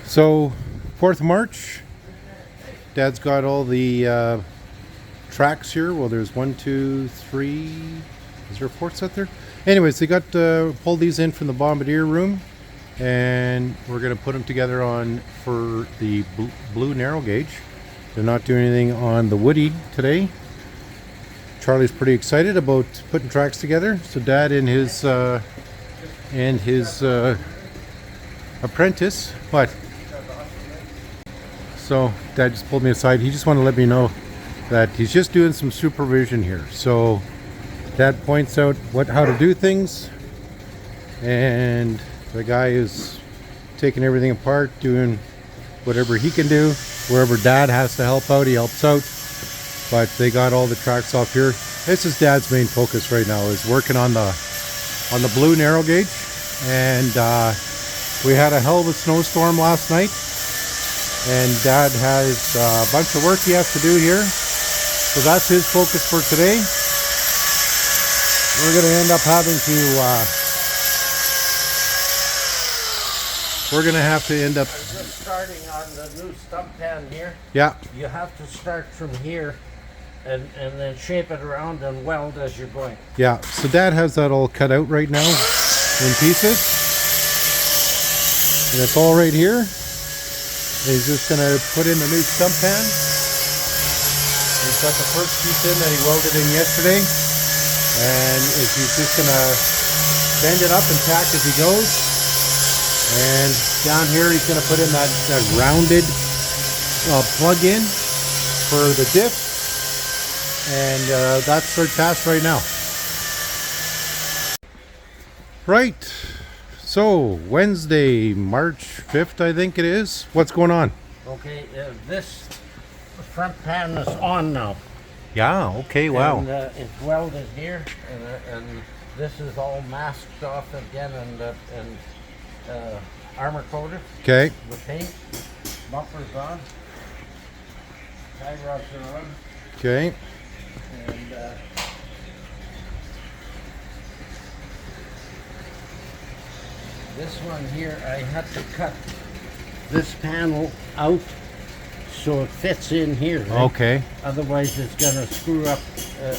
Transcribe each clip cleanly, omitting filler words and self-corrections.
So, 4th of March, Dad's got all the tracks here. Well, there's 1, 2, 3. Is there a 4th set there? Anyways, they got pulled these in from the Bombardier room, and we're going to put them together on for the blue narrow gauge. They're not doing anything on the woody today. Charlie's pretty excited about putting tracks together. So Dad and his apprentice. What? So Dad just pulled me aside. He just wanted to let me know that he's just doing some supervision here. So Dad points out how to do things, and the guy is taking everything apart, doing whatever he can do. Wherever Dad has to help out, he helps out. But they got all the tracks off here. This is Dad's main focus right now, is working on the blue narrow gauge. And we had a hell of a snowstorm last night, and Dad has a bunch of work he has to do here. So that's his focus for today. We're going to end up having to Just starting on the new stump pan here. Yeah. You have to start from here and then shape it around and weld as you're going. Yeah, so Dad has that all cut out right now in pieces. And it's all right here. He's just going to put in the new stump pan. He's got the first piece in that he welded in yesterday. And he's just going to bend it up and tack as he goes. And down here he's going to put in that rounded plug-in for the diff. And that's our task right now. Right. So, Wednesday, March 5th, I think it is. What's going on? Okay, this front pan is on now. Yeah, okay, wow. And it's welded here, and this is all masked off again and armor coated. Okay. With paint. Bumpers on. Tie rods are on. Okay. And this one here, I had to cut this panel out so it fits in here. Right? Okay. Otherwise it's going to screw up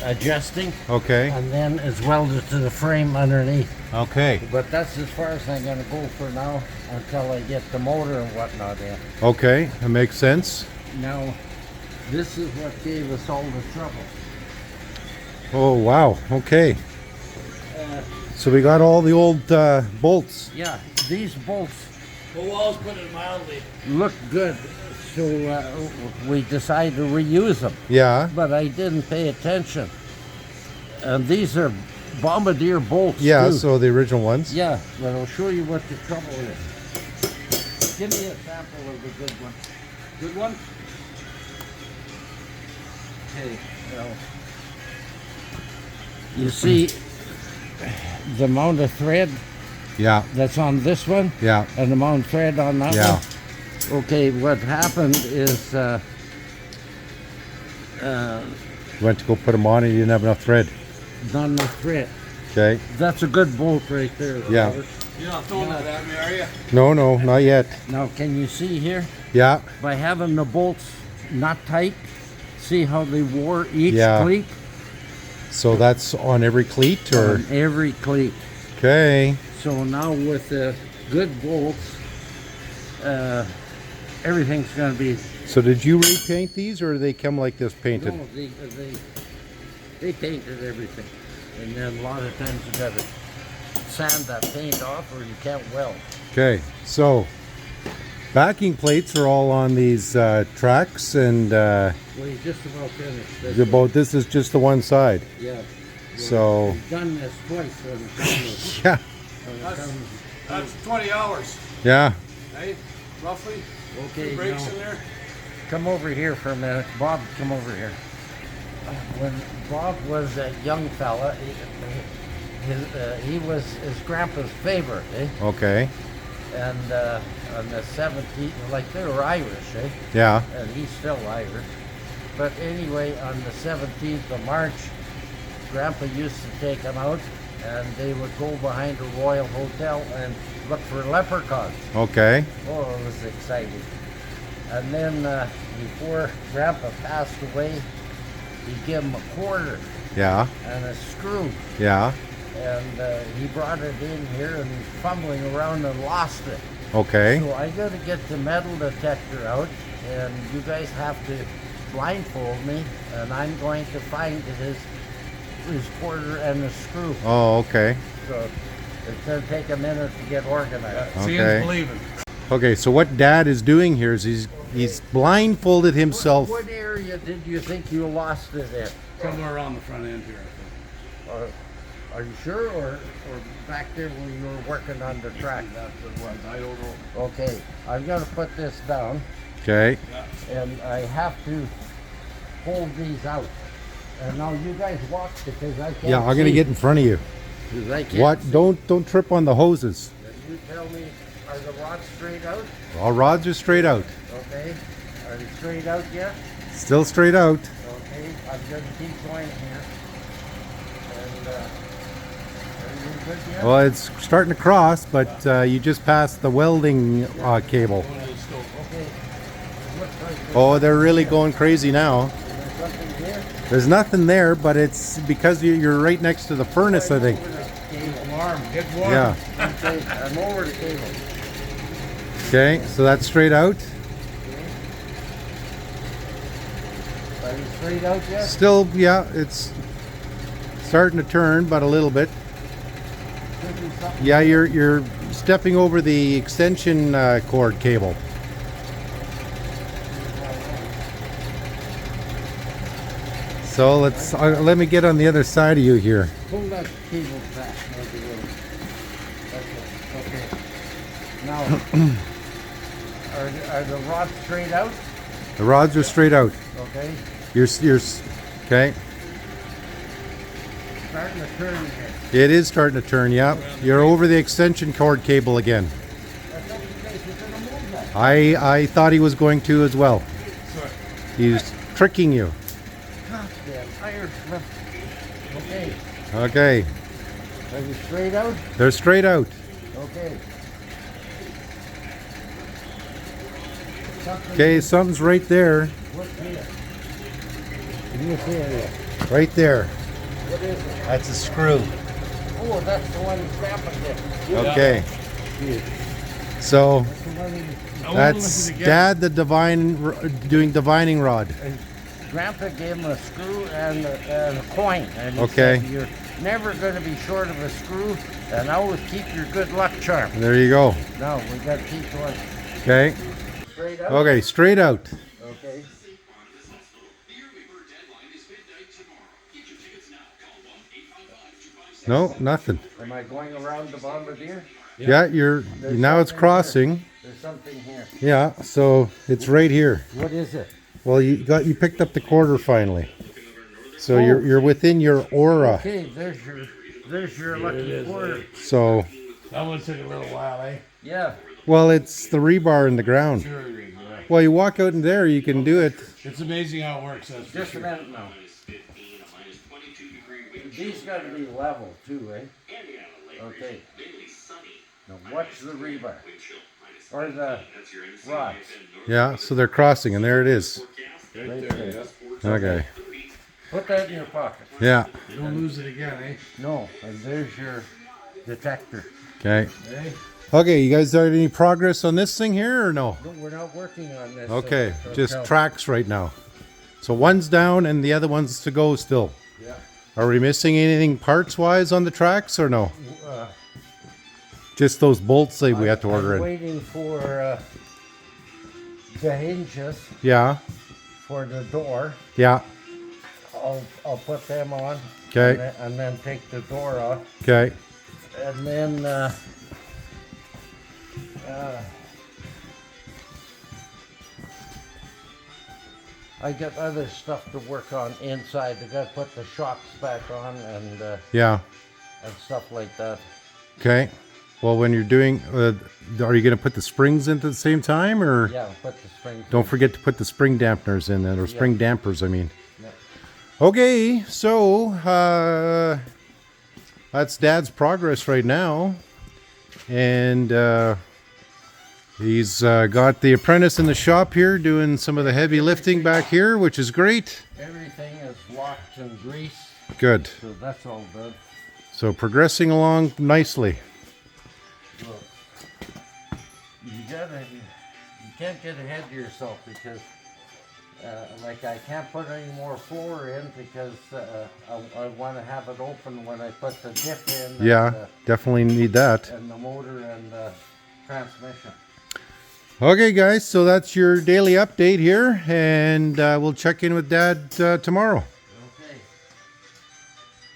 adjusting. Okay. And then it's welded to the frame underneath. Okay. But that's as far as I'm going to go for now until I get the motor and whatnot in. Okay, that makes sense. Now, this is what gave us all the trouble. Oh, wow. Okay. So we got all the old bolts. Yeah, these bolts Well, put it mildly. look good, so we decided to reuse them. Yeah. But I didn't pay attention. And these are Bombardier bolts. Yeah, too. so the original ones. Yeah, but I'll show you what the trouble is. Give me a sample of the good one. Good one? Okay, well, you see the amount of thread Yeah. that's on this one Yeah. and the amount of thread on that Yeah. one? Okay, what happened is You went to go put them on and you didn't have enough thread. not enough thread. Okay. That's a good bolt right there. Yeah. Robert. You're not throwing that at me, are you? No, not yet. Now, can you see here? Yeah. By having the bolts not tight, see how they wore each Yeah. cleat? So that's on every cleat, or? On every cleat. Okay. So now with the good bolts, everything's going to be. So did you repaint these, or do they come like this painted? No, they painted everything, and then a lot of times you got to sand that paint off, or you can't weld. Okay. So backing plates are all on these tracks, and Well, you just about finished. this is just the one side. Yeah. So We've done this twice when it comes. yeah, When it comes That's 20 hours, yeah. eh? Roughly? okay, Two breaks now, in there? come over here for a minute. Bob, come over here. When Bob was a young fella, he was his grandpa's favorite, eh? Okay. And on the 17th, like they were Irish, eh? Yeah. And he's still Irish. But anyway, on the 17th of March, Grandpa used to take them out, and they would go behind the Royal Hotel and look for leprechauns. Okay. Oh, it was was exciting. And then before Grandpa passed away, he gave him a quarter Yeah. and a screw. Yeah. And he brought it in here and he's fumbling around and lost it. Okay. So I got to get the metal detector out, and you guys have to blindfold me, and I'm going to find his quarter and the screw. Oh, okay. So it's going to take a minute to get organized. Okay. Seeing's believing. Okay, so what Dad is doing here is he's blindfolded himself. What area did you think you lost it in? Somewhere around the front end here, I think. Are you sure, or back there when you were working on the track? That's what it was. I don't know. Okay, I'm going to put this down, Okay. and I have to hold these out. And now you guys watch because I can't. Yeah, I'm gonna see. get in front of you. 'Cause I can't What? see. Don't trip on the hoses. You tell me, are the rods straight out? All rods are straight out. Okay. Are they straight out yet? Still straight out. Okay. I'm going to keep going here. And are you good yet? Well, it's starting to cross, but you just passed the welding cable. One of the stove. Okay. Looks like there's Oh, they're really going crazy now. something here. There's nothing there, but it's because you're right next to the furnace, I think. Over the cable. Alarm. Get warm. Yeah. Okay. I'm over the cable. Okay, so that's straight out. Are you straight out yet? Still, yeah, it's starting to turn, but a little bit. Could be something. Yeah, you're stepping over the extension cord cable. So let me get on the other side of you here. Pull that cable back. Maybe a little. Okay. Now, are the rods straight out? The rods are straight out. Okay. You're okay. Starting to turn here. It is starting to turn. Yeah, you're over the extension cord cable again. I thought you guys were gonna move that. I thought he was going to as well. Sorry. He's tricking you. Goddamn tires. Okay. Okay, Are you straight out? they're straight out. Okay. Something Okay, something's right there. What's here? Can you see it here? Right there. What is it? That's a screw. Oh, that's the one Grandpa did. Okay. So That's the one he- I won't that's listen again. Dad, the doing divining rod. Grandpa gave him a screw and a coin. And he Okay. said, you're never going to be short of a screw, and always keep your good luck charm. There you go. No, we got to keep going Okay. straight up. Okay, straight out. Okay. No, nothing. Am I going around the Bombardier? Yeah, now it's something crossing. There's something here. Yeah, so it's right here. What is it? Well, you picked up the quarter finally. So you're within your aura. Okay, there's your lucky quarter. So, That one took a little while, eh? Yeah. well, it's the rebar in the ground. Sure it is, yeah. Well, you walk out in there, you can do it. It's amazing how it works, that's for Just a sure. minute now. These got to be level too, eh? Okay. Now watch the rebar. Or the rods. Yeah, so they're crossing, and there it is. Right there. Okay. Put that in your pocket. Yeah. Don't lose it again, eh? No, and there's your detector. Okay. Eh? Okay, you guys got any progress on this thing here or no? No, we're not working on this. Okay, so just no. tracks right now. So one's down and the other one's to go still. Yeah. Are we missing anything parts-wise on the tracks or no? Uh, Just those bolts that we have to order I'm in. waiting for the hinges Yeah, for the door. yeah, I'll put them on. Okay. And then take the door off. okay. And then I got other stuff to work on inside. I got to put the shocks back on and Yeah, stuff like that. okay. Well, when you're doing, are you going to put the springs in at the same time or? Yeah, put the springs. Don't forget to put the spring dampeners in there, or spring dampers, I mean. Yeah. Okay, so that's Dad's progress right now. And He's got the apprentice in the shop here doing some of the heavy lifting back here, which is great. Everything is locked and greased, Good. so that's all good. So progressing along nicely. Look, you can't get ahead of yourself because, like, I can't put any more floor in because I want to have it open when I put the dip in. Yeah, definitely need that. And the motor and the transmission. Okay, guys, so that's your daily update here, and we'll check in with Dad tomorrow.